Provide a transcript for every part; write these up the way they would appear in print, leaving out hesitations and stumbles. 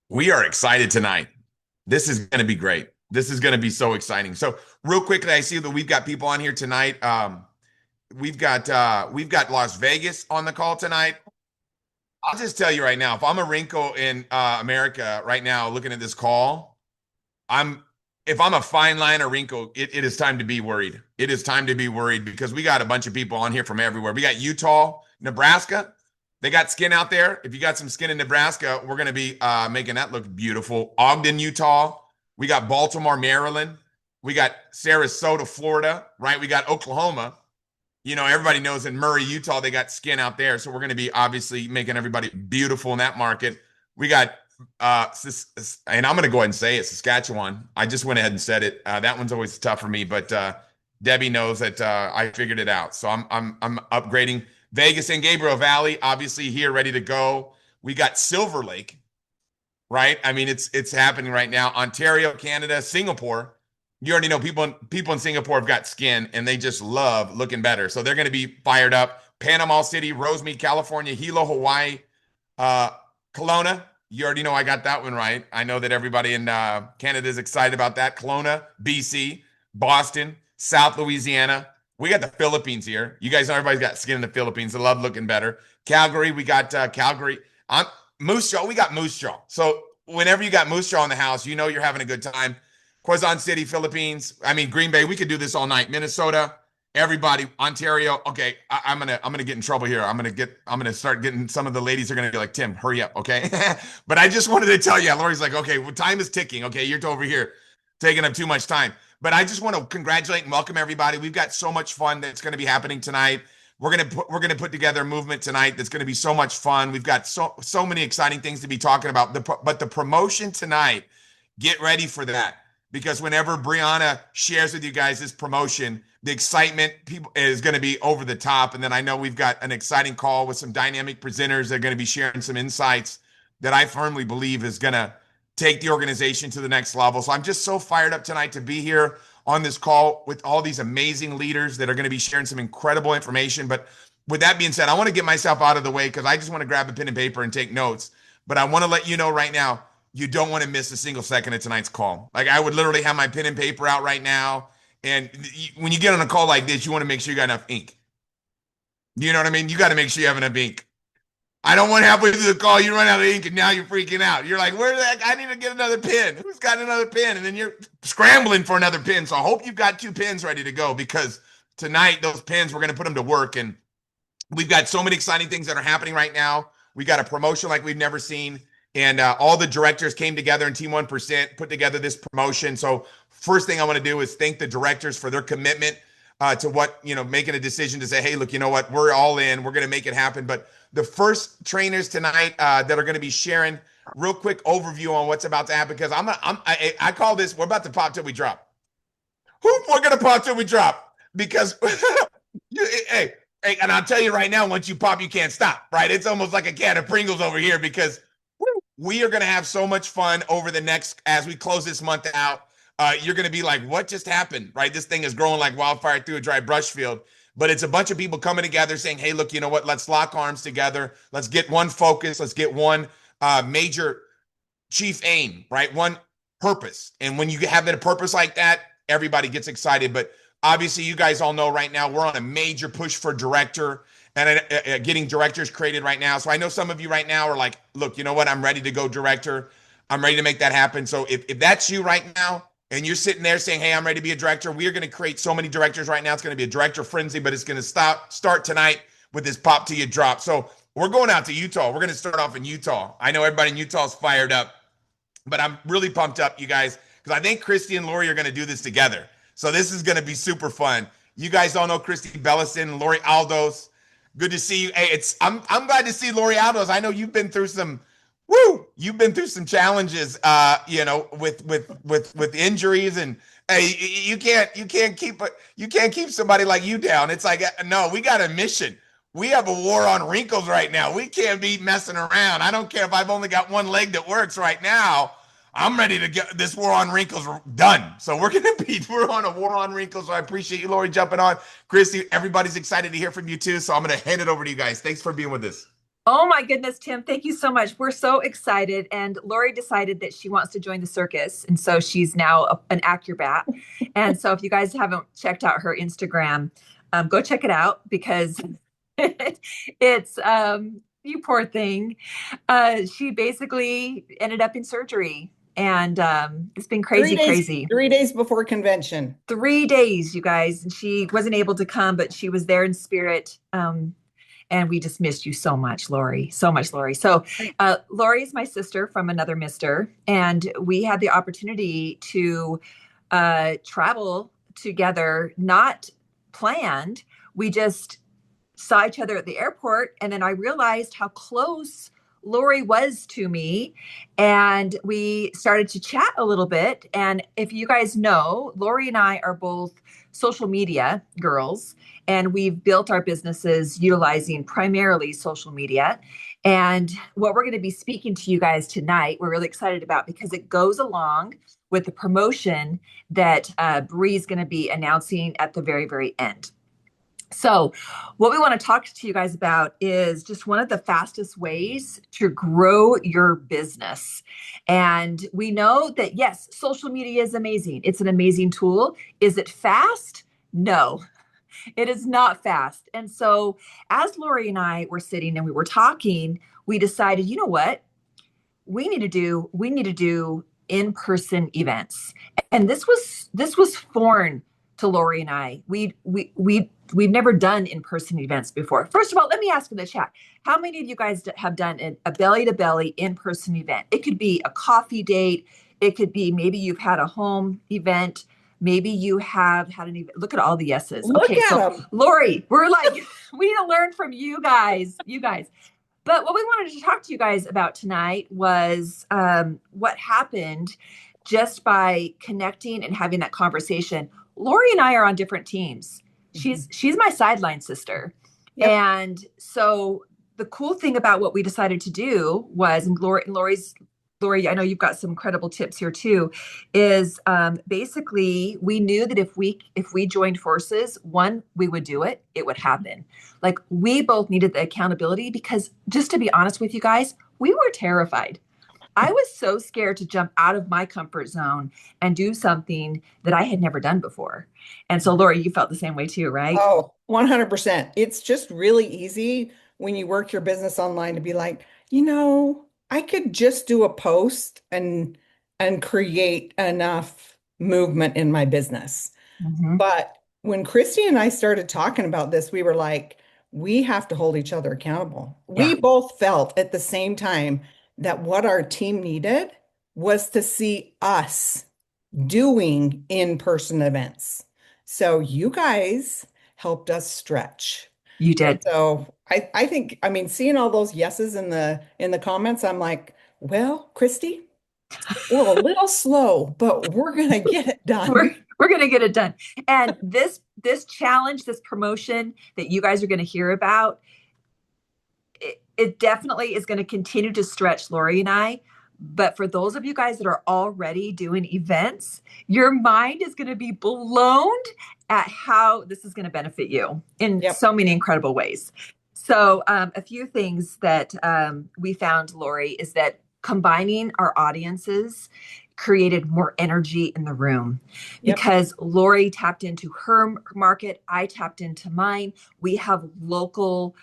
We are excited tonight. This is going to be great. This is going to be so exciting. So, real quickly, I see that we've got people on here tonight. We've got Las Vegas on the call tonight. I'll just tell you right now, if I'm a wrinkle in America right now, looking at this call, I'm if I'm a fine line or wrinkle, it is time to be worried. It is time to be worried because we got a bunch of people on here from everywhere. We got Utah, Nebraska. They got skin out there. If you got some skin in Nebraska, we're going to be making that look beautiful. Ogden, Utah. We got Baltimore, Maryland. We got Sarasota, Florida, right? We got Oklahoma. Everybody knows in Murray, Utah, they got skin out there. So we're going to be obviously making everybody beautiful in that market. We got, and I'm going to go ahead and say it, Saskatchewan. I just went ahead and said it. That one's always tough for me, but Debbie knows that I figured it out. So I'm upgrading. Vegas and Gabriel Valley, obviously here, ready to go. We got Silver Lake, right? I mean, it's happening right now. Ontario, Canada, Singapore. You already know people in Singapore have got skin and they just love looking better. So they're going to be fired up. Panama City, Rosemead, California, Hilo, Hawaii, uh, Kelowna. You already know I got that one right. I know that everybody in Canada is excited about that. Kelowna, BC, Boston, South Louisiana. We got the Philippines here. You guys know everybody's got skin in the Philippines. They love looking better. Calgary, we got Calgary. Moose Jaw, we got Moose Jaw. So whenever you got Moose Jaw in the house, you know you're having a good time. Quezon City, Philippines. I mean, Green Bay. We could do this all night. Minnesota, everybody, Ontario. Okay, I'm gonna get in trouble here. I'm gonna start getting some of the ladies are gonna be like, Tim, hurry up, okay? But I just wanted to tell you, Lori's like, okay, well, time is ticking. Okay, you're over here taking up too much time. But I just want to congratulate and welcome everybody. We've got so much fun that's going to be happening tonight. We're gonna put together a movement tonight that's going to be so much fun. We've got so many exciting things to be talking about. But the promotion tonight, get ready for that because whenever Brianna shares with you guys this promotion, the excitement people is going to be over the top. And then I know we've got an exciting call with some dynamic presenters that are going to be sharing some insights that I firmly believe is going to take the organization to the next level. So I'm just so fired up tonight to be here on this call with all these amazing leaders that are going to be sharing some incredible information. But with that being said, I want to get myself out of the way because I just want to grab a pen and paper and take notes. But I want to let you know right now, you don't want to miss a single second of tonight's call. Like I would literally have my pen and paper out right now. And when you get on a call like this, you want to make sure you got enough ink. You know what I mean? You got to make sure you have enough ink. I don't want halfway through the call, you run out of ink and now you're freaking out. You're like, where the heck? I need to get another pen. Who's got another pen? And then you're scrambling for another pen. So I hope you've got two pens ready to go because tonight, those pens, we're going to put them to work. And we've got so many exciting things that are happening right now. We got a promotion like we've never seen. And all the directors came together in Team 1%, put together this promotion. So first thing I want to do is thank the directors for their commitment to making a decision to say, hey, look, you know what? We're all in. We're going to make it happen. But the first trainers tonight that are going to be sharing real quick overview on what's about to happen because I call this, we're about to pop till we drop. We're going to pop till we drop because, hey, and I'll tell you right now, once you pop, you can't stop, right? It's almost like a can of Pringles over here because we are going to have so much fun over the next, as we close this month out. You're going to be like, what just happened, right? This thing is growing like wildfire through a dry brush field. But it's a bunch of people coming together saying, hey, look, you know what? Let's lock arms together. Let's get one focus. Let's get one major chief aim, right? One purpose. And when you have a purpose like that, everybody gets excited. But obviously, you guys all know right now, we're on a major push for director and getting directors created right now. So I know some of you right now are like, look, you know what? I'm ready to go director. I'm ready to make that happen. So if that's you right now, and you're sitting there saying, hey, I'm ready to be a director. We are going to create so many directors right now. It's going to be a director frenzy, but it's going to start tonight with this pop till you drop. So we're going out to Utah. We're going to start off in Utah. I know everybody in Utah is fired up, but I'm really pumped up, you guys, because I think Christy and Lori are going to do this together. So this is going to be super fun. You guys all know Christy Bellison and Lori Aldos. Good to see you. Hey, I'm glad to see Lori Aldos. I know you've been through some you've been through some challenges with injuries and hey, you can't keep somebody like you down. It's like no, we got a mission. We have a war on wrinkles right now. We can't be messing around. I don't care if I've only got one leg that works right now. I'm ready to get this war on wrinkles done. So we're on a war on wrinkles. So I appreciate you, Lori, jumping on. Christy, everybody's excited to hear from you too. So I'm going to hand it over to you guys. Thanks for being with us. Oh my goodness, Tim, thank you so much. We're so excited. And Lori decided that she wants to join the circus. And so she's now an acrobat. And so if you guys haven't checked out her Instagram, go check it out because it's, you poor thing. She basically ended up in surgery. And it's been Three crazy, days, crazy. 3 days before convention. 3 days, you guys. And she wasn't able to come, but she was there in spirit. And we just missed you so much, Lori. So much, Lori. So, Lori is my sister from another mister, and we had the opportunity to travel together, not planned. We just saw each other at the airport, and then I realized how close Lori was to me, and we started to chat a little bit. And if you guys know, Lori and I are both social media girls, and we've built our businesses utilizing primarily social media. And what we're going to be speaking to you guys tonight, we're really excited about because it goes along with the promotion that Bree's going to be announcing at the very, very end. So, what we want to talk to you guys about is just one of the fastest ways to grow your business. And we know that, yes, social media is amazing. It's an amazing tool. Is it fast? No, it is not fast. And so, as Lori and I were sitting and we were talking, we decided, you know what? We need to do in-person events. And this was foreign to Lori and I. We've never done in-person events before. First of all, let me ask in the chat, how many of you guys have done a belly to belly in-person event? It could be a coffee date, it could be maybe you've had a home event, maybe you have had an event. Look at all the yeses. Look Okay, at so them. Lori, we're like we need to learn from you guys. You guys. But what we wanted to talk to you guys about tonight was what happened just by connecting and having that conversation. Lori and I are on different teams. Mhm. She's my sideline sister, Yep. and so the cool thing about what we decided to do was, and Lori, I know you've got some incredible tips here too. Is basically we knew that if we joined forces, one, we would do it. It would happen. Like we both needed the accountability because just to be honest with you guys, we were terrified. I was so scared to jump out of my comfort zone and do something that I had never done before. And so, Lori, you felt the same way too, right? Oh, 100%. It's just really easy when you work your business online to be like, I could just do a post and create enough movement in my business. Hmm. But when Christy and I started talking about this, we were like, we have to hold each other accountable. We Yeah, both felt at the same time that what our team needed was to see us doing in-person events. So you guys helped us stretch. you And did. so I think, I mean, seeing all those yeses in the comments, I'm like, well, Christy, we're a little slow, but we're gonna get it we're done. we're gonna get it done. And this challenge, this promotion that you guys are gonna hear about, it definitely is going to continue to stretch Lori and I. But for those of you guys that are already doing events, your mind is going to be blown at how this is going to benefit you in Yep. so many incredible ways. So, a few things that we found, Lori, is that combining our audiences created more energy in the room Yep. because Lori tapped into her market, I tapped into mine. We have local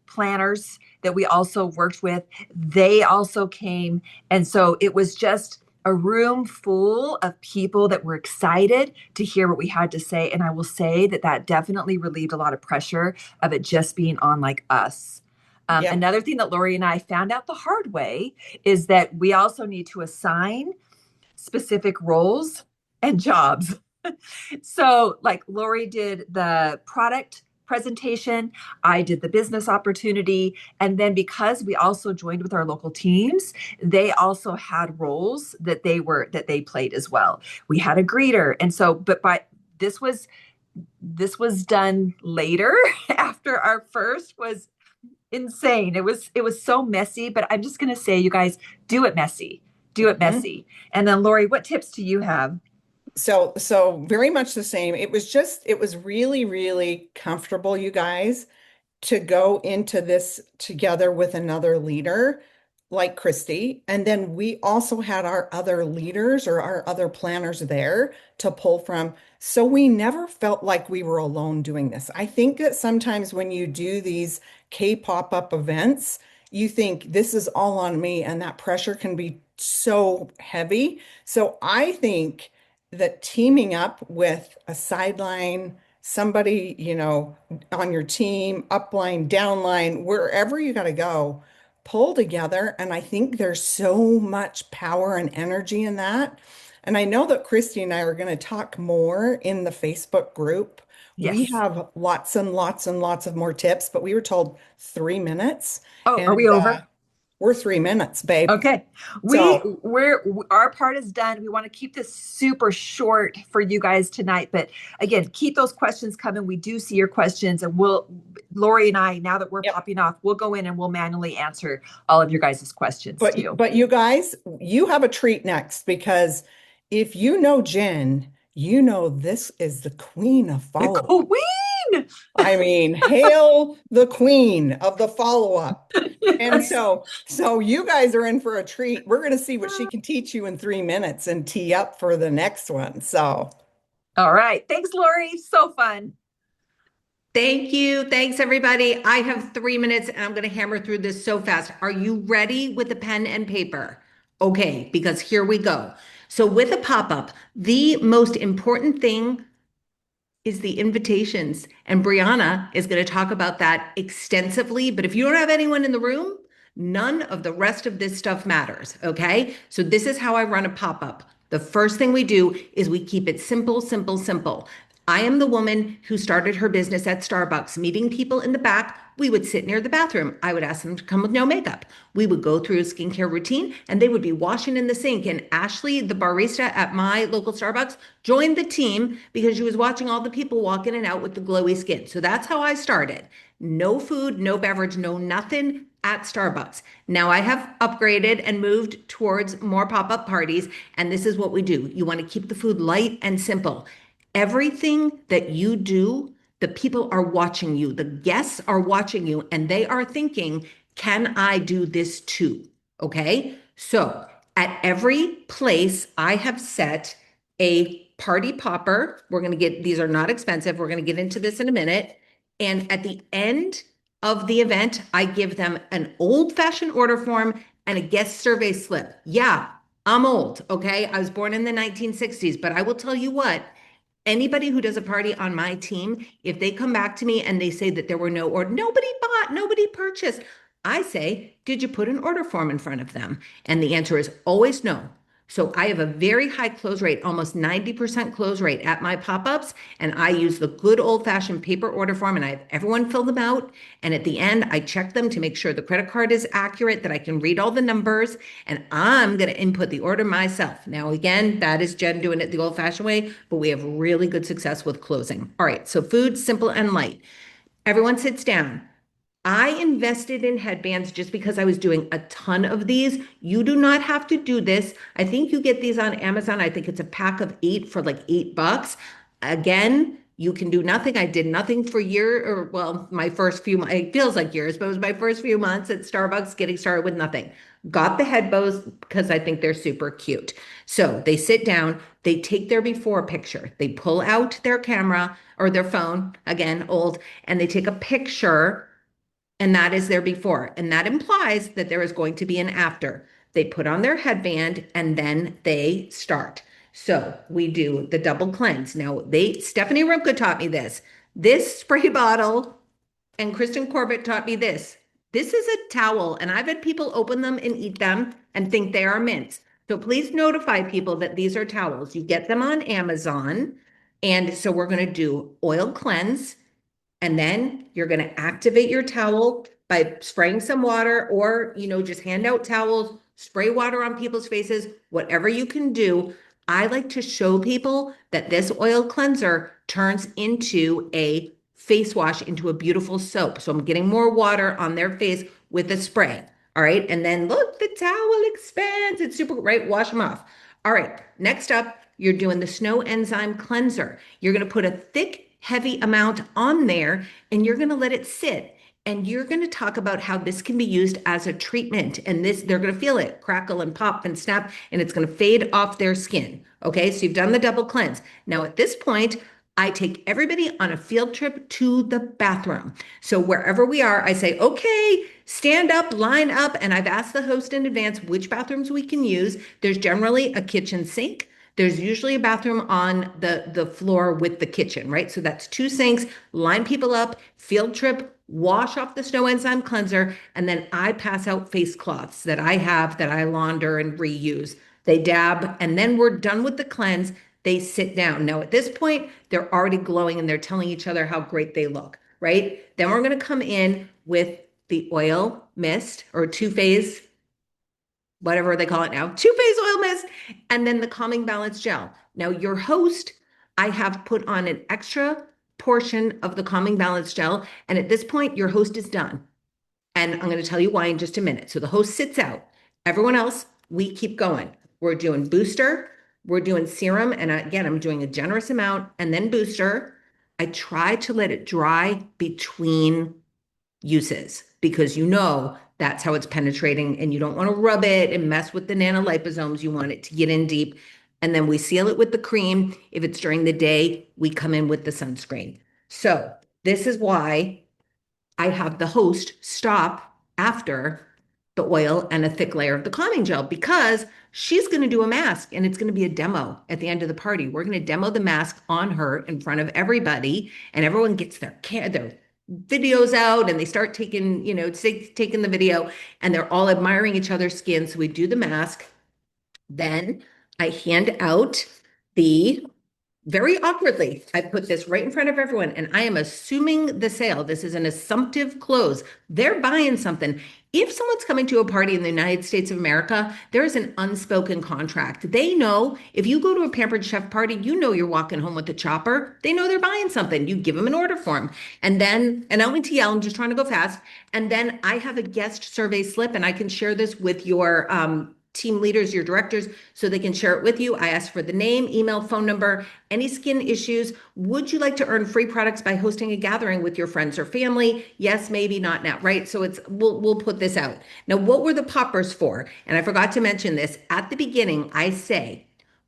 planners that we also worked with. They also came. And so it was just a room full of people that were excited to hear what we had to say. And I will say that that definitely relieved a lot of pressure of it just being on like us. Yep. Another thing that Lori and I found out the hard way is that we also need to assign specific roles and jobs. So, like Lori did the product presentation, I did the business opportunity. And then because we also joined with our local teams, they also had roles that they played as well. We had a greeter. And so, but by this was done later after our first was insane. It was so messy, but I'm just gonna say, you guys, do it messy. Do it Mhm. messy. And then Lori, what tips do you have? So very much the same. It was really, really comfortable, you guys, to go into this together with another leader like Christy. And then we also had our other leaders or our other planners there to pull from. So we never felt like we were alone doing this. I think that sometimes when you do these K-pop-up events, you think this is all on me, and that pressure can be so heavy. So I think that teaming up with a sideline, somebody, on your team, upline, downline, wherever you got to go, pull together. And I think there's so much power and energy in that. And I know that Christy and I are going to talk more in the Facebook group. We Yes. have lots and lots and lots of more tips, but we were told 3 minutes, Oh, are we and over? we're 3 minutes, babe. Okay. So, Our part is done. We want to keep this super short for you guys tonight, but again, keep those questions coming. We do see your questions, and Lori and I, now that we're yep. popping off, we'll go in and we'll manually answer all of your guys' questions But too. but you guys, you have a treat next, because if you know Jen, you know this is the queen of The follow-up. queen. I mean, hail the queen of the follow-up. And Yes. so you guys are in for a treat. We're going to see what she can teach you in 3 minutes and tee up for the next one. So, All right. Thanks, Lori. So fun. Thank you. Thanks, everybody. I have 3 minutes and I'm going to hammer through this so fast. Are you ready with a pen and paper? Okay, because here we go. So, with a pop up, the most important thing is the invitations. And Brianna is going to talk about that extensively. But if you don't have anyone in the room, none of the rest of this stuff matters. Okay. So this is how I run a pop up. The first thing we do is we keep it simple, simple, simple. I am the woman who started her business at Starbucks, meeting people in the back. We would sit near the bathroom. I would ask them to come with no makeup. We would go through a skincare routine and they would be washing in the sink. And Ashley, the barista at my local Starbucks, joined the team because she was watching all the people walk in and out with the glowy skin. So that's how I started. No food, no beverage, no nothing at Starbucks. Now I have upgraded and moved towards more pop up parties. And this is what we do. You want to keep the food light and simple. Everything that you do, the people are watching you, the guests are watching you, and they are thinking, can I do this too? Okay. So at every place, I have set a party popper. We're going to get, these are not expensive. We're going to get into this in a minute. And at the end of the event, I give them an old fashioned order form and a guest survey slip. Yeah, I'm old. Okay. I was born in the 1960s, but I will tell you what, anybody who does a party on my team, if they come back to me and they say that there were no order, nobody bought, nobody purchased, I say, did you put an order form in front of them? And the answer is always no. So I have a very high close rate, almost 90% close rate at my pop-ups. And I use the good old-fashioned paper order form and I have everyone fill them out. And at the end, I check them to make sure the credit card is accurate, that I can read all the numbers, and I'm going to input the order myself. Now, again, that is Jen doing it the old-fashioned way, but we have really good success with closing. All right, so food, simple and light. Everyone sits down. I invested in headbands just because I was doing a ton of these. You do not have to do this. I think you get these on Amazon. I think it's a pack of 8 for like $8. Again, you can do nothing. I did nothing for year or well, my first few months, it feels like years, but it was my first few months at Starbucks getting started with nothing. Got the head bows because I think they're super cute. So they sit down, they take their before picture, they pull out their camera or their phone, again, old, and they take a picture, and that is their before. And that implies that there is going to be an after. They put on their headband and then they start. So we do the double cleanse. Now, Stephanie Rimka taught me this. This spray bottle, and Kristen Corbett taught me this. This is a towel, and I've had people open them and eat them and think they are mints. So please notify people that these are towels. You get them on Amazon. And so we're going to do oil cleanse. And then you're going to activate your towel by spraying some water or, just hand out towels, spray water on people's faces, whatever you can do. I like to show people that this oil cleanser turns into a face wash, into a beautiful soap. So I'm getting more water on their face with a spray. All right. And then look, the towel expands. It's super, right? Wash them off. All right. Next up, you're doing the snow enzyme cleanser. You're going to put a thick, heavy amount on there and you're going to let it sit. And you're going to talk about how this can be used as a treatment. And this, they're going to feel it crackle and pop and snap, and it's going to fade off their skin. Okay. So you've done the double cleanse. Now, at this point, I take everybody on a field trip to the bathroom. So wherever we are, I say, okay, stand up, line up. And I've asked the host in advance which bathrooms we can use. There's generally a kitchen sink. There's usually a bathroom on the floor with the kitchen, right? So that's 2 sinks, line people up, field trip, wash off the snow enzyme cleanser, and then I pass out face cloths that I have that I launder and reuse. They dab, and then we're done with the cleanse. They sit down. Now, at this point, they're already glowing and they're telling each other how great they look, right? Then we're going to come in with the oil mist or two-phase, whatever they call it now, two-phase oil mist, and then the calming balance gel. Now, your host, I have put on an extra portion of the calming balance gel. And at this point, your host is done. And I'm going to tell you why in just a minute. So the host sits out. Everyone else, we keep going. We're doing booster, we're doing serum. And again, I'm doing a generous amount and then booster. I try to let it dry between uses because that's how it's penetrating, and you don't want to rub it and mess with the nanoliposomes. You want it to get in deep. And then we seal it with the cream. If it's during the day, we come in with the sunscreen. So this is why I have the host stop after the oil and a thick layer of the calming gel, because she's going to do a mask and it's going to be a demo at the end of the party. We're going to demo the mask on her in front of everybody, and everyone gets their videos out and they start taking, taking the video, and they're all admiring each other's skin. So we do the mask. Then I hand out the, very awkwardly, I put this right in front of everyone, and I am assuming the sale. This is an assumptive close. They're buying something. If someone's coming to a party in the United States of America, there is an unspoken contract. They know if you go to a Pampered Chef party, you're walking home with a chopper. They know they're buying something. You give them an order form. And then, and I don't mean to yell, I'm just trying to go fast. And then I have a guest survey slip, and I can share this with your team leaders, your directors, so they can share it with you. I ask for the name, email, phone number, any skin issues. Would you like to earn free products by hosting a gathering with your friends or family? Yes, maybe, not now, right? So we'll put this out. Now, what were the poppers for? And I forgot to mention this at the beginning. I say,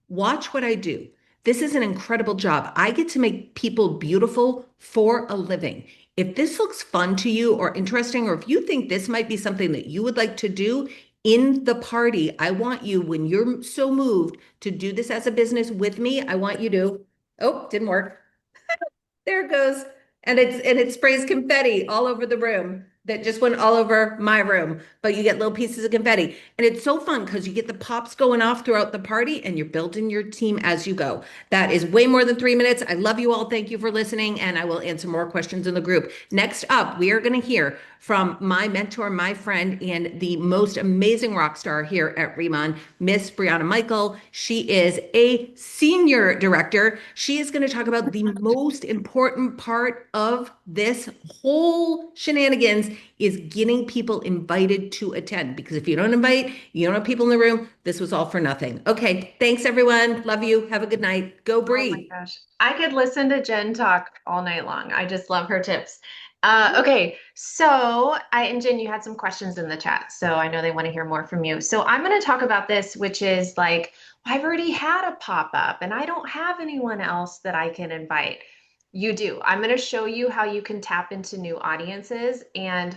watch what I do. This is an incredible job. I get to make people beautiful for a living. If this looks fun to you or interesting, or if you think this might be something that you would like to do in the party, I want you, when you're so moved to do this as a business with me, I want you to, oh, didn't work. There it goes. And it sprays confetti all over the room that just went all over my room, but you get little pieces of confetti. And it's so fun because you get the pops going off throughout the party and you're building your team as you go. That is way more than 3 minutes. I love you all. Thank you for listening. And I will answer more questions in the group. Next up, we are going to hear from my mentor, my friend, and the most amazing rock star here at Riman, Miss Brianna Michael. She is a senior director. She is going to talk about the most important part of this whole shenanigans is getting people invited to attend. Because if you don't invite, you don't have people in the room, this was all for nothing. Okay, thanks everyone. Love you. Have a good night. Go Bree. Oh my gosh. I could listen to Jen talk all night long. I just love her tips. Okay, so and Jen, you had some questions in the chat, so I know they want to hear more from you. So I'm going to talk about this, which is like, I've already had a pop-up and I don't have anyone else that I can invite. You do. I'm going to show you how you can tap into new audiences. And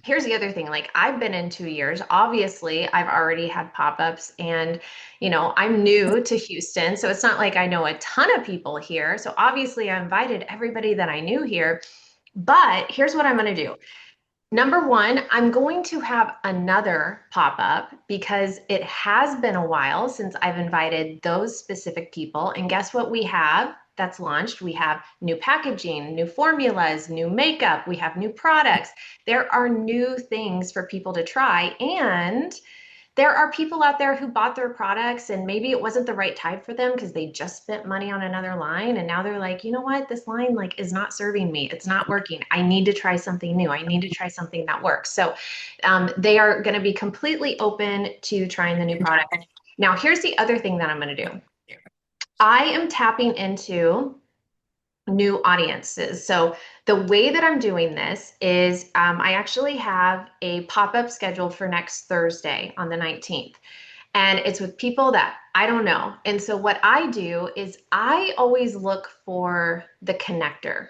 here's the other thing, like I've been in 2 years, obviously I've already had pop-ups, and I'm new to Houston, so it's not like I know a ton of people here. So obviously I invited everybody that I knew here, but here's what I'm going to do. Number one, I'm going to have another pop-up because it has been a while since I've invited those specific people. And guess what we have that's launched? We have new packaging, new formulas, new makeup, we have new products. There are new things for people to try. And there are people out there who bought their products and maybe it wasn't the right type for them because they just spent money on another line. And now they're like, you know what? This line is not serving me. It's not working. I need to try something new. I need to try something that works. So they are going to be completely open to trying the new product. Now, here's the other thing that I'm going to do. I am tapping into new audiences. So The way that I'm doing this is I actually have a pop-up scheduled for next Thursday on the 19th. And it's with people that I don't know. And so what I do is I always look for the connector.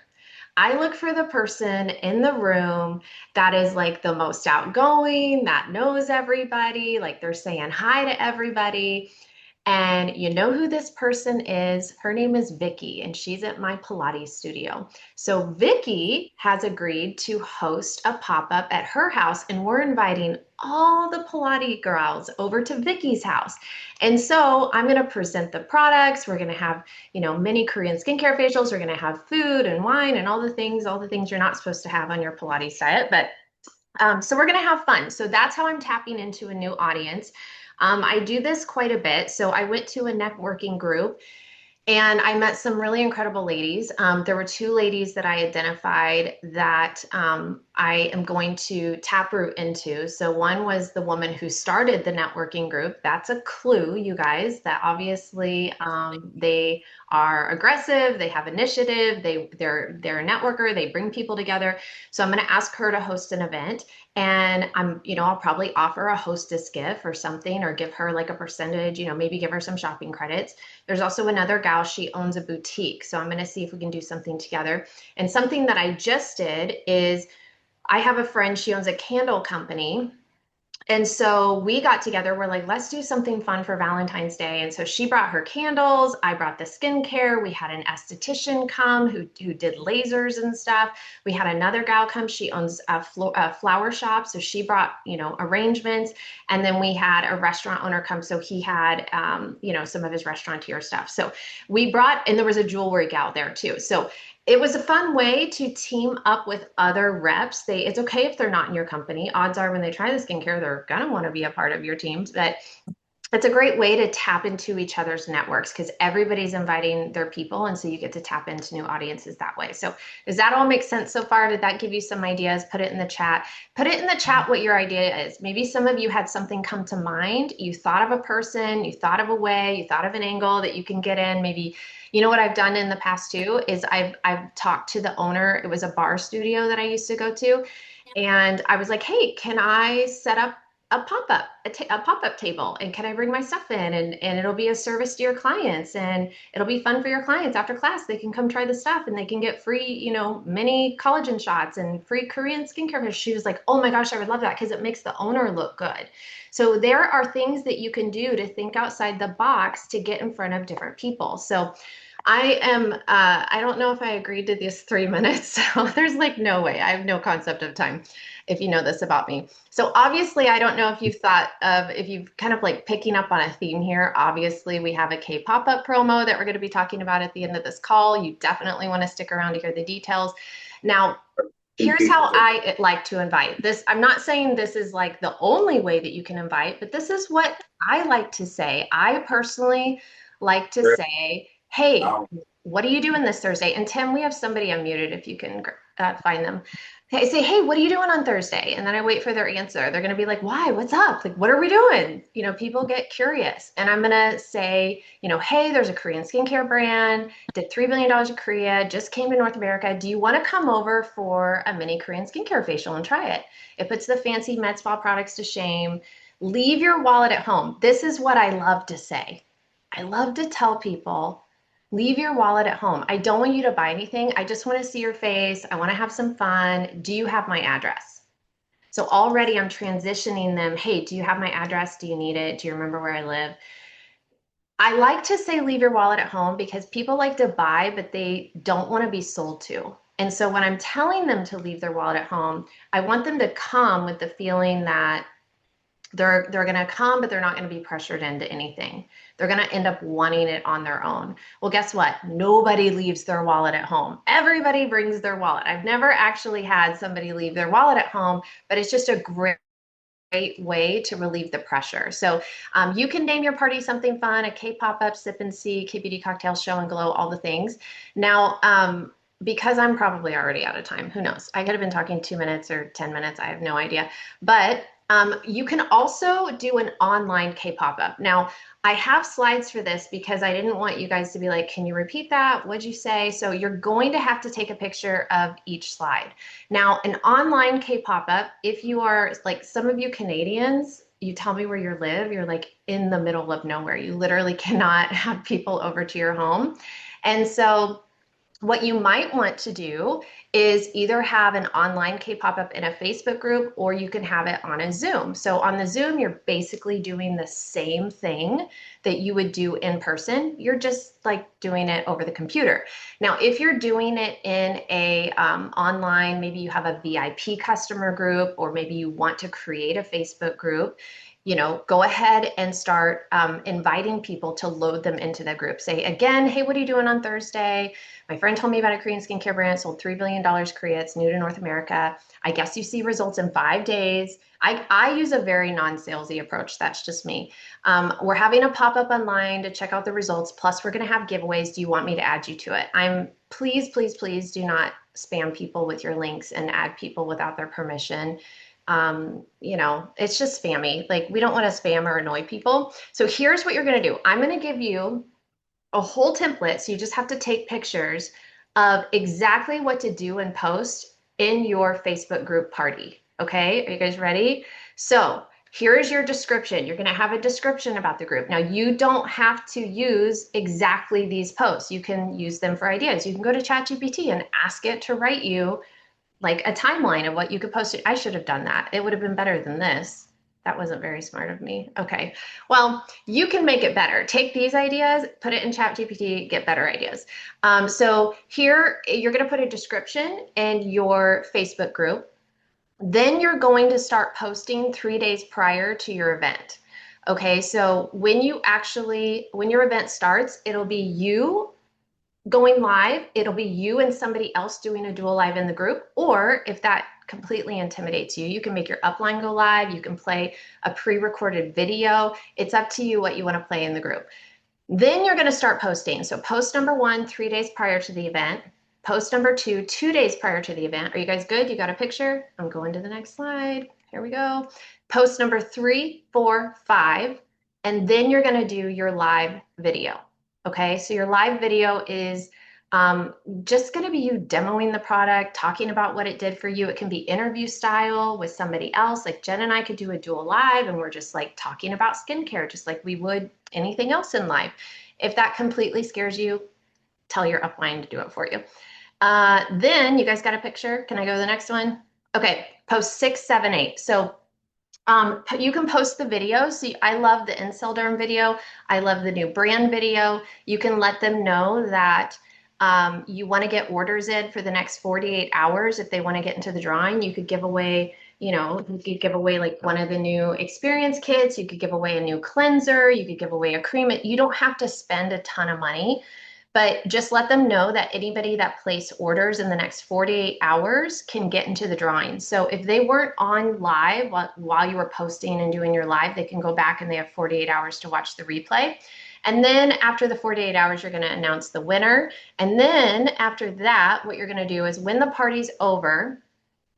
I look for the person in the room that is like the most outgoing, that knows everybody, like they're saying hi to everybody. And you know who this person is? Her name is Vicky, and she's at my Pilates studio. So Vicky has agreed to host a pop-up at her house, and we're inviting all the Pilates girls over to Vicky's house. And so I'm going to present the products. We're going to have, mini Korean skincare facials. We're going to have food and wine and all the things you're not supposed to have on your Pilates diet. But so we're going to have fun. So that's how I'm tapping into a new audience. I do this quite a bit. So I went to a networking group and I met some really incredible ladies. There were two ladies that I identified that I am going to taproot into. So one was the woman who started the networking group. That's a clue, you guys, that obviously they are aggressive, they have initiative, they're a networker, they bring people together. So I'm going to ask her to host an event. And I'll probably offer a hostess gift or something, or give her like a percentage, maybe give her some shopping credits. There's also another gal, she owns a boutique. So I'm going to see if we can do something together. And something that I just did is I have a friend, she owns a candle company. And so we got together, we're like, let's do something fun for Valentine's Day. And so she brought her candles, I brought the skincare. We had an esthetician come who did lasers and stuff. We had another gal come, she owns a flower shop. So she brought, arrangements. And then we had a restaurant owner come. So he had, some of his restaurateur stuff. So we brought, and there was a jewelry gal there too. So it was a fun way to team up with other reps. It's okay if they're not in your company. Odds are when they try the skincare, they're going to want to be a part of your teams. But it's a great way to tap into each other's networks because everybody's inviting their people. And so you get to tap into new audiences that way. So does that all make sense so far? Did that give you some ideas? Put it in the chat. Put it in the chat what your idea is. Maybe some of you had something come to mind. You thought of a person, you thought of a way, you thought of an angle that you can get in. Maybe, what I've done in the past too is I've talked to the owner. It was a bar studio that I used to go to. And I was like, hey, can I set up a pop-up table, and can I bring my stuff in, and it'll be a service to your clients, and it'll be fun for your clients after class. They can come try the stuff, and they can get free, mini collagen shots and free Korean skincare. She was like, oh my gosh, I would love that because it makes the owner look good. So there are things that you can do to think outside the box to get in front of different people. So I don't know if I agreed to these 3 minutes. So there's like no way. I have no concept of time if you know this about me. So obviously, I don't know if you've kind of like picking up on a theme here. Obviously, we have a K-pop-up promo that we're going to be talking about at the end of this call. You definitely want to stick around to hear the details. Now, here's how I like to invite this. I'm not saying this is like the only way that you can invite, but this is what I like to say. I personally like to say, hey, what are you doing this Thursday? And Tim, we have somebody unmuted if you can find them. I say, hey, what are you doing on Thursday? And then I wait for their answer. They're going to be like, why? What's up? Like, what are we doing? People get curious. And I'm going to say, hey, there's a Korean skincare brand, did $3 billion in Korea, just came to North America. Do you want to come over for a mini Korean skincare facial and try it? It puts the fancy med spa products to shame. Leave your wallet at home. This is what I love to say. I love to tell people, leave your wallet at home. I don't want you to buy anything. I just want to see your face. I want to have some fun. Do you have my address? So already I'm transitioning them. Hey, do you have my address? Do you need it? Do you remember where I live? I like to say leave your wallet at home because people like to buy, but they don't want to be sold to. And so when I'm telling them to leave their wallet at home, I want them to come with the feeling that they're going to come, but they're not going to be pressured into anything. They're going to end up wanting it on their own. Well, guess what? Nobody leaves their wallet at home. Everybody brings their wallet. I've never actually had somebody leave their wallet at home, but it's just a great way to relieve the pressure. So you can name your party something fun, a K-pop-up, sip and see, KBD cocktail, show and glow, all the things. Now, because I'm probably already out of time, who knows? I could have been talking 2 minutes or 10 minutes. I have no idea. But You can also do an online K-pop up. Now, I have slides for this because I didn't want you guys to be like, can you repeat that? What'd you say? So you're going to have to take a picture of each slide. Now, an online K-pop up, if you are like some of you Canadians, you tell me where you live, you're like in the middle of nowhere. You literally cannot have people over to your home. And so what you might want to do is either have an online K-pop up in a Facebook group, or you can have it on a Zoom. So on the Zoom, you're basically doing the same thing that you would do in person. You're just like doing it over the computer. Now, if you're doing it in a online, maybe you have a VIP customer group, or maybe you want to create a Facebook group, go ahead and start inviting people to load them into the group. Say again, hey, what are you doing on Thursday? My friend told me about a Korean skincare brand, sold $3 billion Korea. It's new to North America. I guess you see results in 5 days. I use a very non-salesy approach. That's just me. We're having a pop-up online to check out the results. Plus, we're going to have giveaways. Do you want me to add you to it? Please, please, please do not spam people with your links and add people without their permission. It's just spammy. Like, we don't want to spam or annoy people. So here's what you're going to do. I'm going to give you a whole template. So you just have to take pictures of exactly what to do and post in your Facebook group party. Okay, are you guys ready? So here is your description. You're going to have a description about the group. Now, you don't have to use exactly these posts. You can use them for ideas. You can go to ChatGPT and ask it to write you like a timeline of what you could post. I should have done that. It would have been better than this. That wasn't very smart of me. Okay, well, you can make it better. Take these ideas, put it in ChatGPT, get better ideas. So here, you're going to put a description in your Facebook group. Then you're going to start posting 3 days prior to your event. Okay, so when your event starts, it'll be you going live. It'll be you and somebody else doing a dual live in the group. Or if that completely intimidates you, you can make your upline go live. You can play a pre-recorded video. It's up to you what you want to play in the group. Then you're going to start posting. So post number 1, 3 days prior to the event. Post number 2, 2 days prior to the event. Are you guys good? You got a picture? I'm going to the next slide. Here we go. Post number 3, 4, 5. And then you're going to do your live video. Okay, so your live video is just going to be you demoing the product, talking about what it did for you. It can be interview style with somebody else. Like Jen and I could do a dual live and we're just like talking about skincare, just like we would anything else in live. If that completely scares you, tell your upline to do it for you. Then you guys got a picture. Can I go to the next one? Okay, post 6, 7, 8. So you can post the video. See, I love the Incel Derm video. I love the new brand video. You can let them know that you want to get orders in for the next 48 hours. If they want to get into the drawing, you could give away, like one of the new experience kits. You could give away a new cleanser. You could give away a cream. You don't have to spend a ton of money. But just let them know that anybody that placed orders in the next 48 hours can get into the drawing. So if they weren't on live while you were posting and doing your live, they can go back and they have 48 hours to watch the replay. And then after the 48 hours, you're going to announce the winner. And then after that, what you're going to do is when the party's over,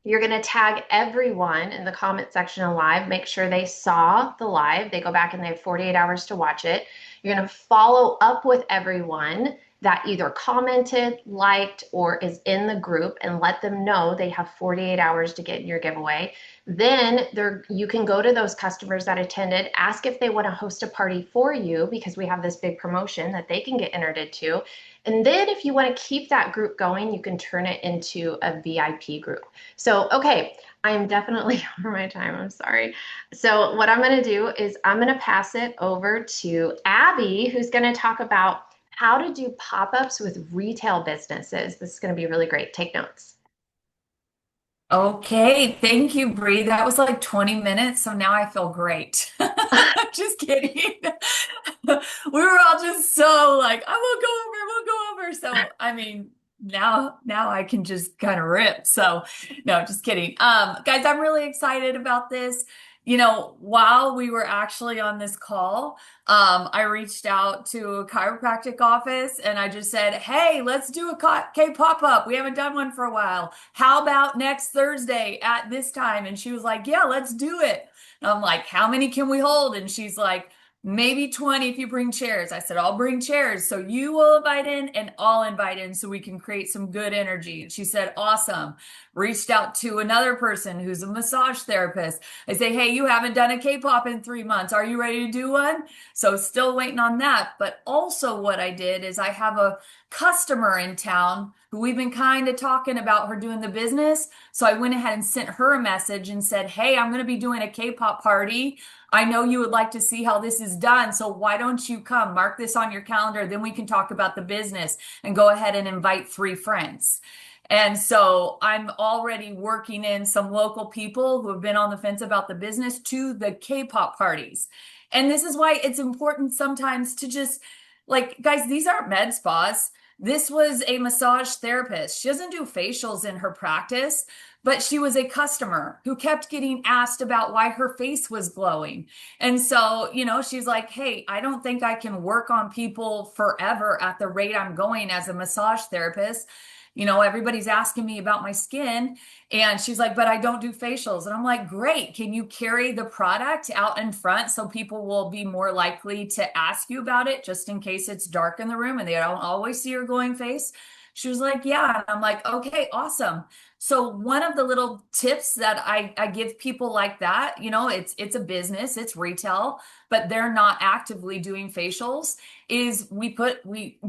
you're going to tag everyone in the comment section of live, make sure they saw the live. They go back and they have 48 hours to watch it. You're going to follow up with everyone that either commented, liked, or is in the group and let them know they have 48 hours to get in your giveaway. Then you can go to those customers that attended, ask if they want to host a party for you because we have this big promotion that they can get entered into. And then if you want to keep that group going, you can turn it into a VIP group. So, okay, I am definitely over my time. I'm sorry. So what I'm going to do is I'm going to pass it over to Abby, who's going to talk about how to do pop-ups with retail businesses. This is going to be really great. Take notes. Okay, thank you, Bree. That was like 20 minutes, so now I feel great. Just kidding. We were all just so like, I will go over, we'll go over. So, I mean, now I can just kind of rip. So, no, just kidding. Guys, I'm really excited about this. While we were actually on this call, I reached out to a chiropractic office and I just said, hey, let's do a K pop-up. We haven't done one for a while. How about next Thursday at this time? And she was like, yeah, let's do it. And I'm like, how many can we hold? And she's like, maybe 20 if you bring chairs. I said, I'll bring chairs. So you will invite in and I'll invite in so we can create some good energy. And she said, awesome. Reached out to another person who's a massage therapist. I say, hey, you haven't done a K-pop in 3 months. Are you ready to do one? So still waiting on that. But also what I did is I have a customer in town who we've been kind of talking about her doing the business. So I went ahead and sent her a message and said, hey, I'm going to be doing a K-pop party. I know you would like to see how this is done. So why don't you come? Mark this on your calendar. Then we can talk about the business and go ahead and invite 3 friends. And so I'm already working in some local people who have been on the fence about the business to the K-pop parties. And this is why it's important sometimes to just like, guys, these aren't med spas. This was a massage therapist. She doesn't do facials in her practice, but she was a customer who kept getting asked about why her face was glowing. And so, she's like, hey, I don't think I can work on people forever at the rate I'm going as a massage therapist. Everybody's asking me about my skin. And she's like, but I don't do facials. And I'm like, great. Can you carry the product out in front so people will be more likely to ask you about it just in case it's dark in the room and they don't always see your glowing face? She was like, yeah. And I'm like, okay, awesome. So one of the little tips that I give people like that, it's a business, it's retail, but they're not actively doing facials, is we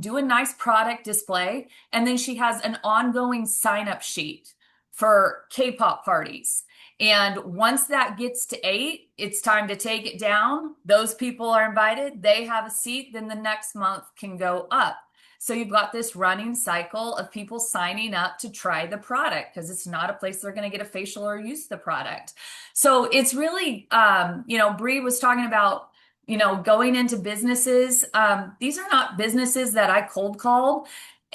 do a nice product display, and then she has an ongoing sign-up sheet for K-pop parties. And once that gets to 8, it's time to take it down. Those people are invited, they have a seat, then the next month can go up. So you've got this running cycle of people signing up to try the product because it's not a place they're going to get a facial or use the product. So it's really, Bree was talking about, going into businesses. These are not businesses that I cold called.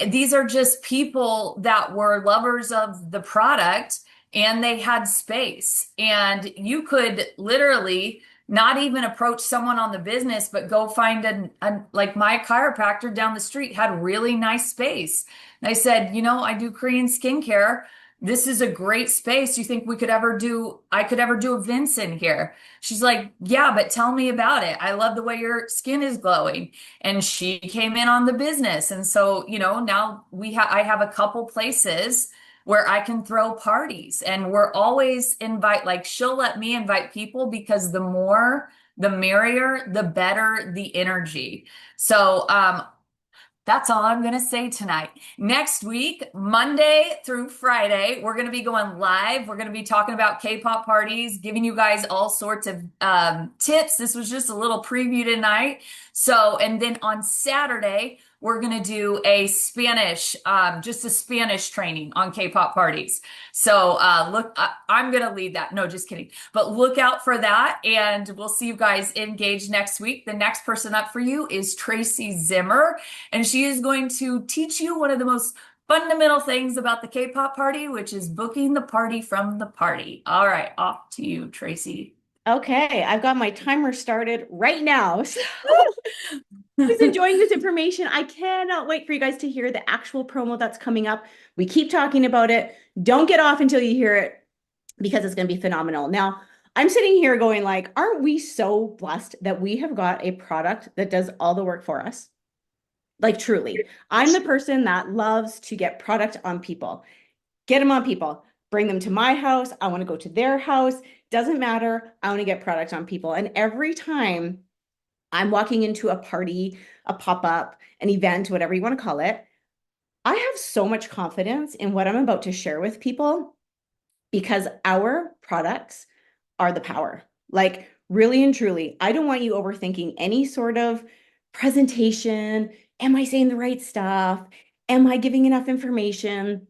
These are just people that were lovers of the product and they had space. And you could literally not even approach someone on the business, but go find like my chiropractor down the street had really nice space. And I said, I do Korean skincare. This is a great space. You think I could ever do events in here? She's like, yeah, but tell me about it. I love the way your skin is glowing. And she came in on the business. And so, now I have a couple places where I can throw parties, and we're always she'll let me invite people because the more, the merrier, the better the energy. So, that's all I'm going to say tonight. Next week, Monday through Friday, we're going to be going live. We're going to be talking about K-pop parties, giving you guys all sorts of tips. This was just a little preview tonight. So, and then on Saturday, we're going to do a Spanish, just a Spanish training on K-pop parties. So I'm going to lead that. No, just kidding. But look out for that. And we'll see you guys engaged next week. The next person up for you is Tracy Zimmer. And she is going to teach you one of the most fundamental things about the K-pop party, which is booking the party from the party. All right, off to you, Tracy. Okay, I've got my timer started right now. So who's enjoying this information? I cannot wait for you guys to hear the actual promo that's coming up. We keep talking about it. Don't get off until you hear it because it's going to be phenomenal. Now, I'm sitting here going like, aren't we so blessed that we have got a product that does all the work for us? Like truly, I'm the person that loves to get product on people, get them on people, bring them to my house. I want to go to their house. Doesn't matter. I want to get product on people. And every time I'm walking into a party, a pop-up, an event, whatever you want to call it, I have so much confidence in what I'm about to share with people because our products are the power. Like really and truly, I don't want you overthinking any sort of presentation. Am I saying the right stuff? Am I giving enough information?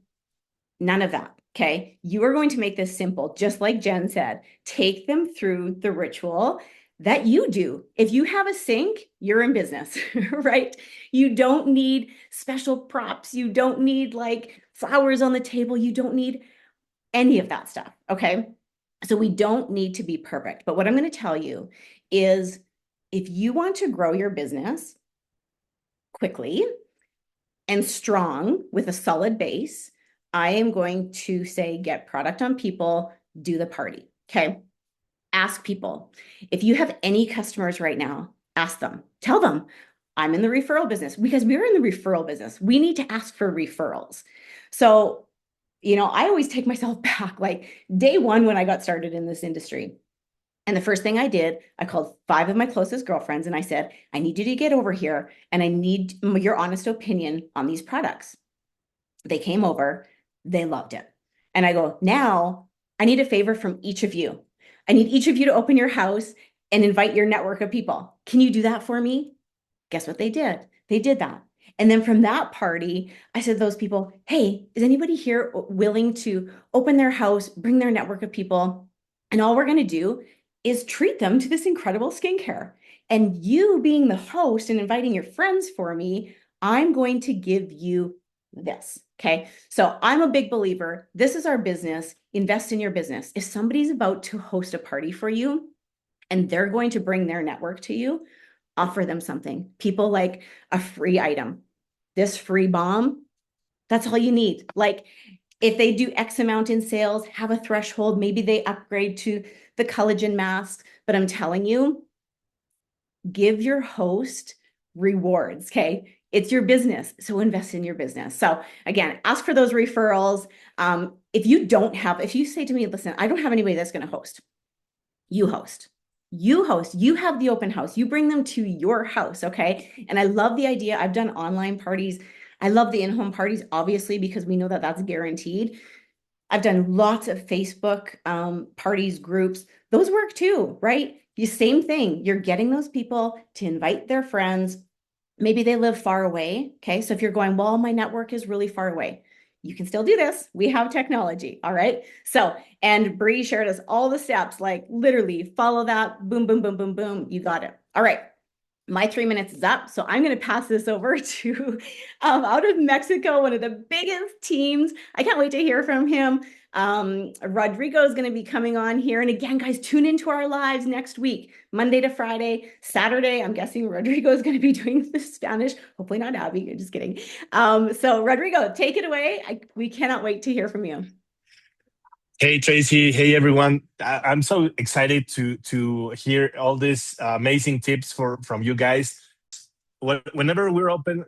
None of that. Okay. You are going to make this simple, just like Jen said. Take them through the ritual that you do. If you have a sink, you're in business, right? You don't need special props. You don't need like flowers on the table. You don't need any of that stuff. Okay. So we don't need to be perfect. But what I'm going to tell you is if you want to grow your business quickly and strong with a solid base, I am going to say get product on people, do the party. Okay. Ask people. If you have any customers right now, ask them. Tell them, I'm in the referral business, because we're in the referral business. We need to ask for referrals. So, I always take myself back, like day one when I got started in this industry. And the first thing I did, I called 5 of my closest girlfriends and I said, I need you to get over here and I need your honest opinion on these products. They came over, they loved it. And I go, now I need a favor from each of you. I need each of you to open your house and invite your network of people. Can you do that for me? Guess what they did? They did that. And then from that party, I said to those people, hey, is anybody here willing to open their house, bring their network of people? And all we're going to do is treat them to this incredible skincare. And you being the host and inviting your friends for me, I'm going to give you this. Okay. So I'm a big believer. This is our business. Invest in your business. If somebody's about to host a party for you and they're going to bring their network to you, offer them something. People like a free item. This free bomb, that's all you need. Like if they do X amount in sales, have a threshold, maybe they upgrade to the collagen mask. But I'm telling you, give your host rewards. Okay. It's your business. So invest in your business. So again, ask for those referrals. If you say to me, listen, I don't have anybody that's going to host, you host. You have the open house. You bring them to your house, okay? And I love the idea. I've done online parties. I love the in-home parties, obviously, because we know that that's guaranteed. I've done lots of Facebook parties, groups. Those work too, right? The same thing. You're getting those people to invite their friends. Maybe they live far away, okay? So if you're going, well, my network is really far away, you can still do this. We have technology, all right? So, and Bree shared us all the steps, like literally follow that, boom, boom, boom, boom, boom, you got it. All right, my 3 minutes is up. So I'm gonna pass this over to out of Mexico, one of the biggest teams. I can't wait to hear from him. Rodrigo is going to be coming on here. And again, guys, tune into our lives next week, Monday to Friday. Saturday, I'm guessing Rodrigo is going to be doing the Spanish. Hopefully not Abby, I'm just kidding. So Rodrigo, take it away. We cannot wait to hear from you. Hey Tracy, hey everyone! I'm so excited to hear all these amazing tips from you guys. Whenever we open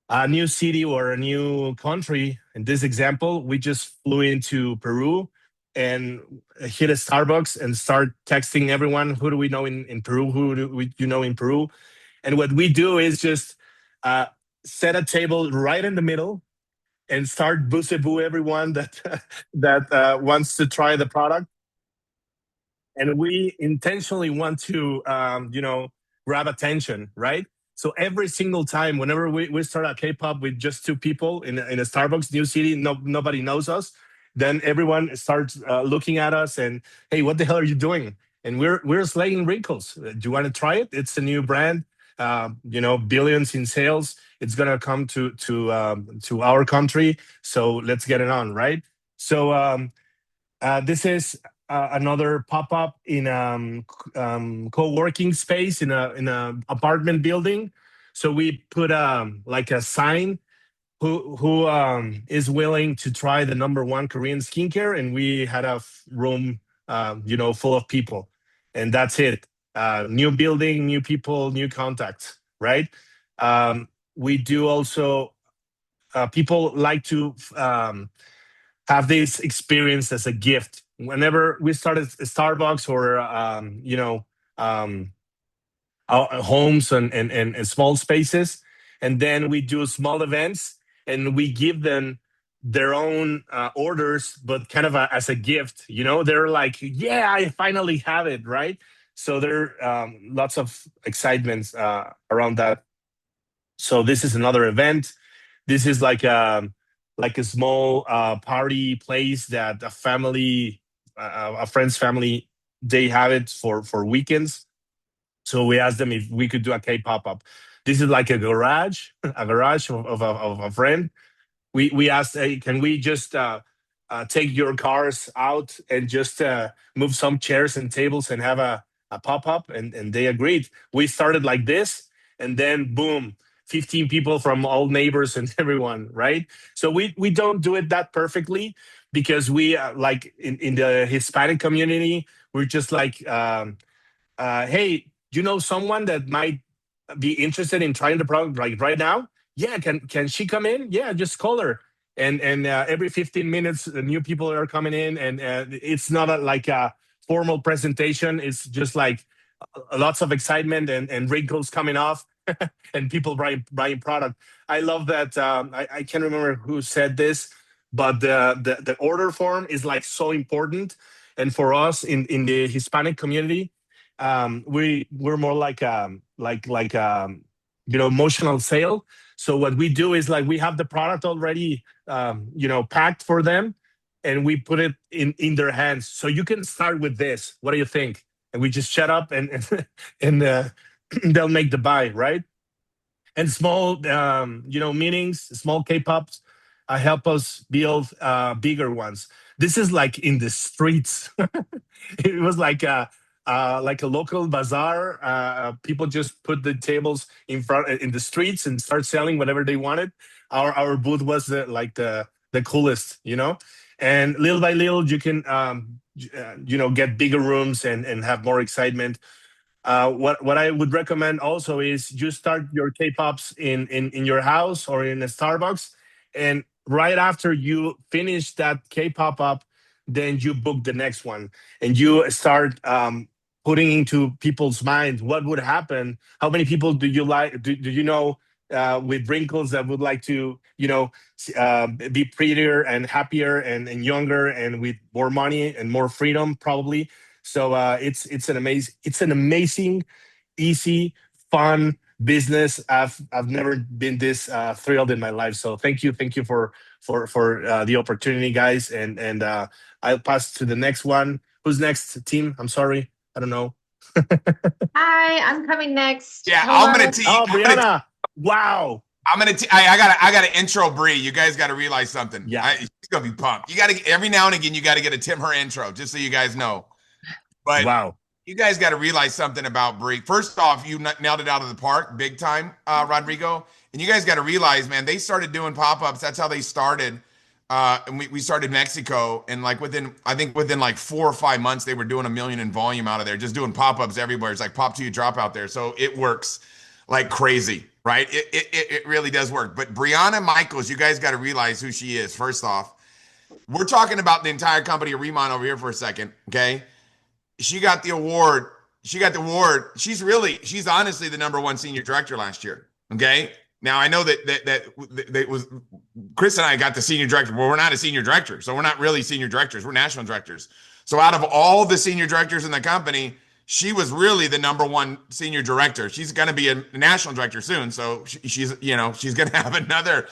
a new city or a new country, in this example, we just flew into Peru and hit a Starbucks and start texting everyone. Who do we know in Peru? Who do you know in Peru? And what we do is just set a table right in the middle and start boo everyone that that wants to try the product. And we intentionally want to grab attention, right? So every single time, whenever we start a K-pop with just 2 people in a Starbucks, new city, nobody knows us, then everyone starts looking at us and, hey, what the hell are you doing? And we're slaying wrinkles. Do you want to try it? It's a new brand, billions in sales. It's gonna come to our country, so let's get it on, right? So this is another pop-up in co-working space in a apartment building. So we put like a sign, who is willing to try the #1 Korean skincare, and we had a room full of people, and that's it. New building, new people, new contacts, right? We do also, people like to have this experience as a gift. Whenever we started Starbucks or our homes and small spaces, and then we do small events and we give them their own orders, but kind of as a gift. They're like, yeah, I finally have it, right? So there lots of excitement around that. So this is another event. This is like a small party place that a friend's family, they have it for weekends. So we asked them if we could do a K-pop up. This is like a garage of a friend. We asked, hey, can we just take your cars out and just move some chairs and tables and have a pop-up? And they agreed. We started like this, and then boom, 15 people from all neighbors and everyone, right? So we don't do it that perfectly, because we like in the Hispanic community, we're just like, hey, you know someone that might be interested in trying the product like right now? Yeah, can she come in? Yeah, just call her. And every 15 minutes, new people are coming in, and it's not like a formal presentation. It's just like lots of excitement and wrinkles coming off, and people buying product. I love that. I can't remember who said this, but the order form is like so important. And for us in the Hispanic community, we're more like emotional sale. So what we do is like we have the product already packed for them, and we put it in their hands. So you can start with this. What do you think? And we just shut up and and they'll make the buy, right? And small meetings, small K-pops help us build bigger ones. This is like in the streets. It was like a local bazaar. People just put the tables in front in the streets and start selling whatever they wanted. Our booth was the coolest, and little by little you can get bigger rooms and have more excitement. What I would recommend also is you start your K-pops in your house or in a Starbucks, and right after you finish that K-pop up, then you book the next one, and you start putting into people's minds what would happen. How many people do you like? Do you know with wrinkles that would like to be prettier and happier and younger and with more money and more freedom probably. So it's an amazing, easy, fun business. I've never been this thrilled in my life. So thank you for the opportunity, guys. And I'll pass to the next one. Who's next, team? I'm sorry, I don't know. Hi, I'm coming next. Yeah, Hello. I'm gonna teach. Oh, Brianna! Wow. I gotta intro Bree. You guys gotta realize something. Yeah. She's gonna be pumped. You gotta every now and again you gotta get a Tim her intro, just so you guys know. But wow. You guys got to realize something about Bree. First off, you nailed it out of the park, big time, Rodrigo. And you guys got to realize, man, they started doing pop-ups. That's how they started. And we started Mexico, and like within like 4 or 5 months, they were doing 1 million in volume out of there, just doing pop-ups everywhere. It's like pop to you, drop out there. So it works like crazy, right? It really does work. But Brianna Michaels, you guys got to realize who she is. First off, we're talking about the entire company of Riman over here for a second, okay? She got the award. She's honestly the #1 senior director last year. Okay. Now I know that was Chris and I got the senior director. Well, we're not a senior director, so we're not really senior directors. We're national directors. So out of all the senior directors in the company, she was really the #1 senior director. She's going to be a national director soon. So she's going to have another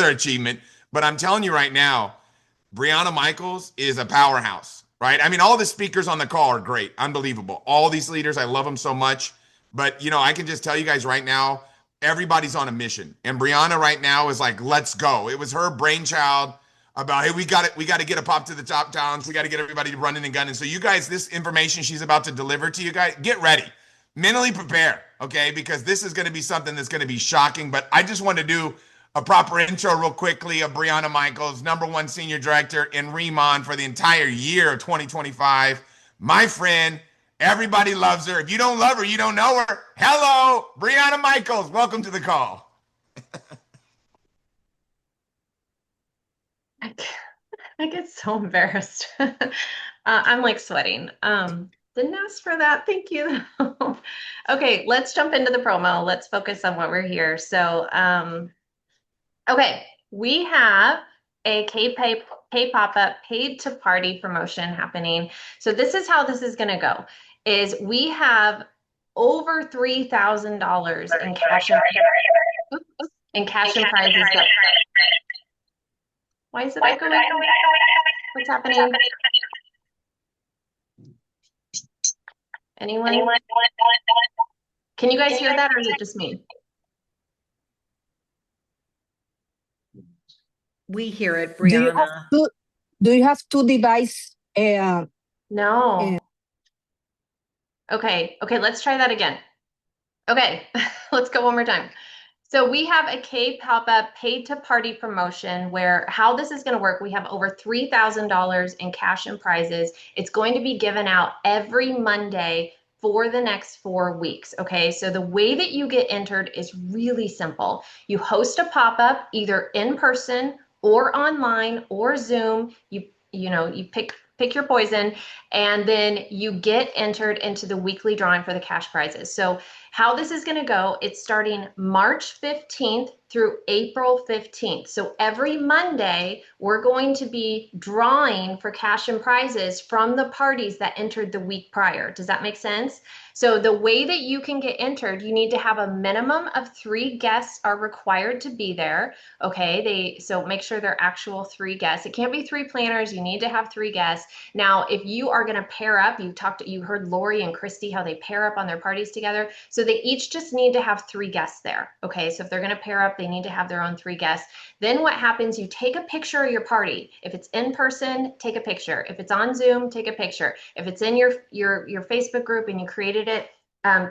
achievement. But I'm telling you right now, Brianna Michaels is a powerhouse. Right? I mean, all the speakers on the call are great. Unbelievable. All these leaders, I love them so much. But, I can just tell you guys right now, everybody's on a mission. And Brianna right now is like, let's go. It was her brainchild about, hey, we got to get a pop to the top talents. We got to get everybody running and gunning. So you guys, this information she's about to deliver to you guys, get ready. Mentally prepare, okay? Because this is going to be something that's going to be shocking. But I just want to do a proper intro real quickly of Brianna Michaels, #1 senior director in Riman for the entire year of 2025. My friend, everybody loves her. If you don't love her, you don't know her. Hello, Brianna Michaels. Welcome to the call. I get so embarrassed. I'm like sweating. Didn't ask for that. Thank you. Okay, let's jump into the promo. Let's focus on what we're here. So, okay, we have a K-pop-up paid to party promotion happening. So this is how this is going to go, is we have over $3,000 in cash and prizes. Why is it echoing? What's happening? Anyone? Can you guys hear that, or is it just me? We hear it, Brianna. Do you have two devices? No. Okay, let's try that again. Okay, let's go one more time. So we have a K pop-up paid to party promotion where how this is going to work, we have over $3,000 in cash and prizes. It's going to be given out every Monday for the next 4 weeks. Okay, so the way that you get entered is really simple. You host a pop-up either in person or online or Zoom. You pick your poison, and then you get entered into the weekly drawing for the cash prizes. So how this is going to go, it's starting March 15th through April 15th. So every Monday, we're going to be drawing for cash and prizes from the parties that entered the week prior. Does that make sense? So the way that you can get entered, you need to have a minimum of 3 guests are required to be there. Okay, so make sure they're actual 3 guests. It can't be 3 planners. You need to have 3 guests. Now, if you are going to pair up, you heard Lori and Christy how they pair up on their parties together. So they each just need to have 3 guests there. Okay, so if they're going to pair up, they need to have their own 3 guests. Then what happens, you take a picture of your party. If it's in person, take a picture. If it's on Zoom, take a picture. If it's in your Facebook group and you created it,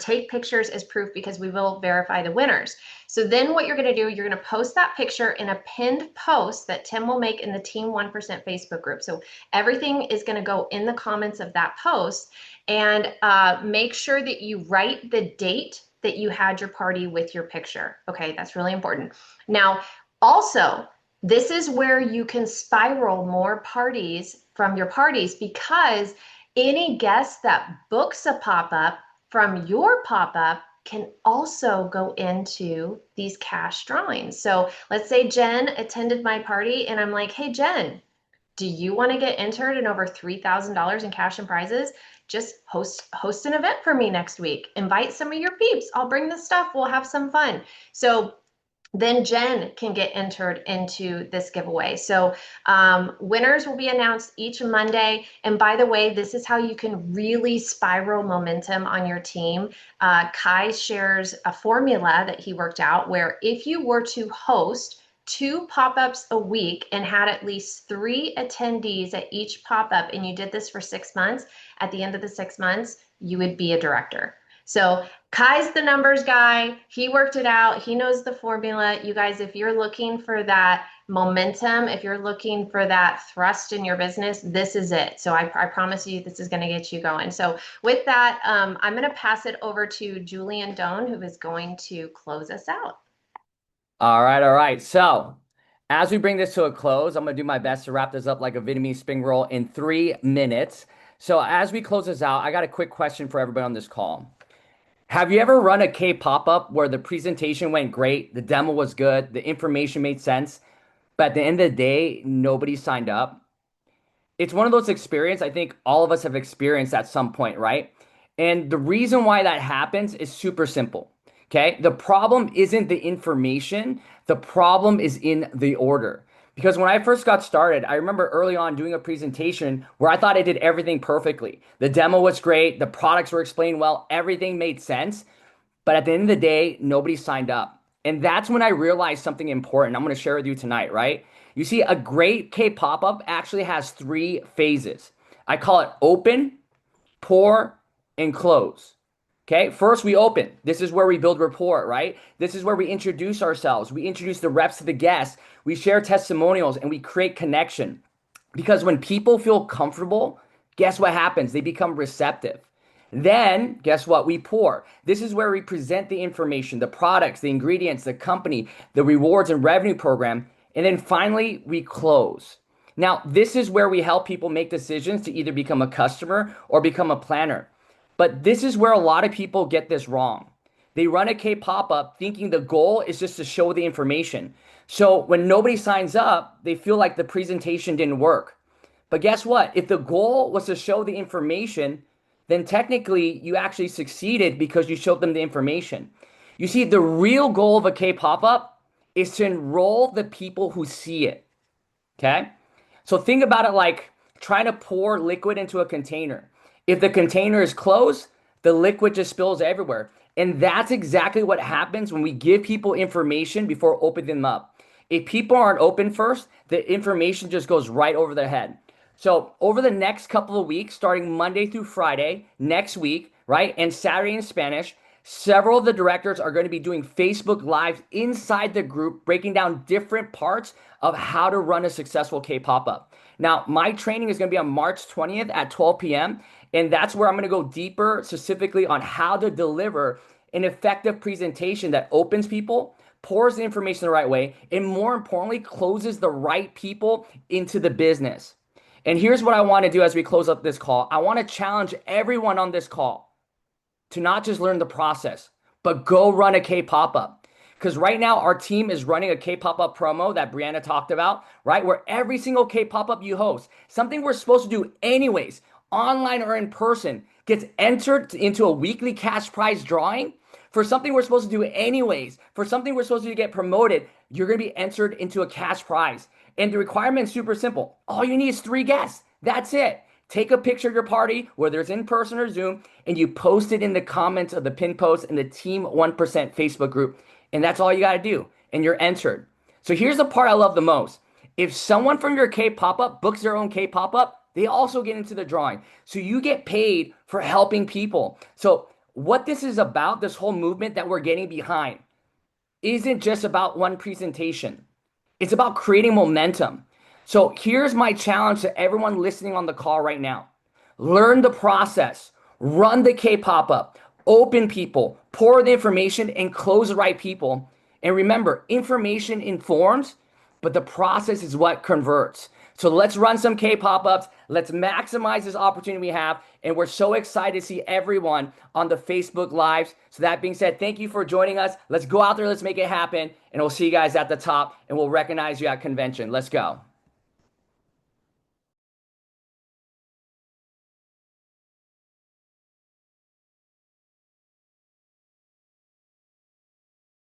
take pictures as proof because we will verify the winners. So then what you're going to do, you're going to post that picture in a pinned post that Tim will make in the Team 1% Facebook group. So everything is going to go in the comments of that post, and make sure that you write the date that you had your party with your picture. Okay, that's really important. Now, also, this is where you can spiral more parties from your parties, because any guest that books a pop-up from your pop-up can also go into these cash drawings. So let's say Jen attended my party and I'm like, hey, Jen, do you want to get entered in over $3,000 in cash and prizes? Just host an event for me next week. Invite some of your peeps. I'll bring the stuff. We'll have some fun. So then Jen can get entered into this giveaway. So winners will be announced each Monday. And by the way, this is how you can really spiral momentum on your team. Kai shares a formula that he worked out where if you were to host 2 pop-ups a week and had at least 3 attendees at each pop-up, and you did this for 6 months, at the end of the 6 months, you would be a director. So Kai's the numbers guy. He worked it out. He knows the formula. You guys, if you're looking for that momentum, if you're looking for that thrust in your business, this is it. So I promise you this is going to get you going. So with that, I'm going to pass it over to Julian Doan, who is going to close us out. All right, all right. So as we bring this to a close, I'm going to do my best to wrap this up like a Vietnamese spring roll in 3 minutes. So as we close this out, I got a quick question for everybody on this call. Have you ever run a K pop-up where the presentation went great, the demo was good, the information made sense, but at the end of the day, nobody signed up? It's one of those experiences I think all of us have experienced at some point, right? And the reason why that happens is super simple. Okay. The problem isn't the information. The problem is in the order. Because when I first got started, I remember early on doing a presentation where I thought I did everything perfectly. The demo was great. The products were explained well. Everything made sense. But at the end of the day, nobody signed up. And that's when I realized something important. I'm going to share with you tonight, right? You see, a great K pop-up actually has 3 phases. I call it open, pour, and close. Okay, first we open. This is where we build rapport, right? This is where we introduce ourselves. We introduce the reps to the guests. We share testimonials and we create connection. Because when people feel comfortable, guess what happens? They become receptive. Then, guess what? We pour. This is where we present the information, the products, the ingredients, the company, the rewards and revenue program. And then finally, we close. Now, this is where we help people make decisions to either become a customer or become a planner. But this is where a lot of people get this wrong. They run a K pop-up thinking the goal is just to show the information. So when nobody signs up, they feel like the presentation didn't work. But guess what? If the goal was to show the information, then technically you actually succeeded because you showed them the information. You see, the real goal of a K pop-up is to enroll the people who see it. Okay? So think about it like trying to pour liquid into a container. If the container is closed, the liquid just spills everywhere. And that's exactly what happens when we give people information before opening them up. If people aren't open first, the information just goes right over their head. So over the next couple of weeks, starting Monday through Friday, next week, right, and Saturday in Spanish, Several of the directors are going to be doing Facebook Lives inside the group, breaking down different parts of how to run a successful K pop-up. Now, my training is going to be on March 20th at 12 p.m. And that's where I'm going to go deeper specifically on how to deliver an effective presentation that opens people, pours the information the right way, and more importantly, closes the right people into the business. And here's what I want to do as we close up this call. I want to challenge everyone on this call to not just learn the process, but go run a K pop-up. Because right now our team is running a K pop-up promo that Brianna talked about, right? Where every single K pop-up you host, something we're supposed to do anyways, online or in person, gets entered into a weekly cash prize drawing. For something we're supposed to do anyways, for something we're supposed to get promoted, you're going to be entered into a cash prize. And the requirement is super simple. All you need is 3 guests. That's it. Take a picture of your party, whether it's in person or Zoom, and you post it in the comments of the pin post in the Team 1% Facebook group. And that's all you got to do. And you're entered. So here's the part I love the most. If someone from your K pop-up books their own K pop-up, they also get into the drawing. So you get paid for helping people. So what this is about, this whole movement that we're getting behind, isn't just about one presentation. It's about creating momentum. So here's my challenge to everyone listening on the call right now. Learn the process, run the K pop-up, open people, pour the information, and close the right people. And remember, information informs, but the process is what converts. So let's run some K pop-ups. Let's maximize this opportunity we have. And we're so excited to see everyone on the Facebook Lives. So that being said, thank you for joining us. Let's go out there. Let's make it happen. And we'll see you guys at the top, and we'll recognize you at convention. Let's go.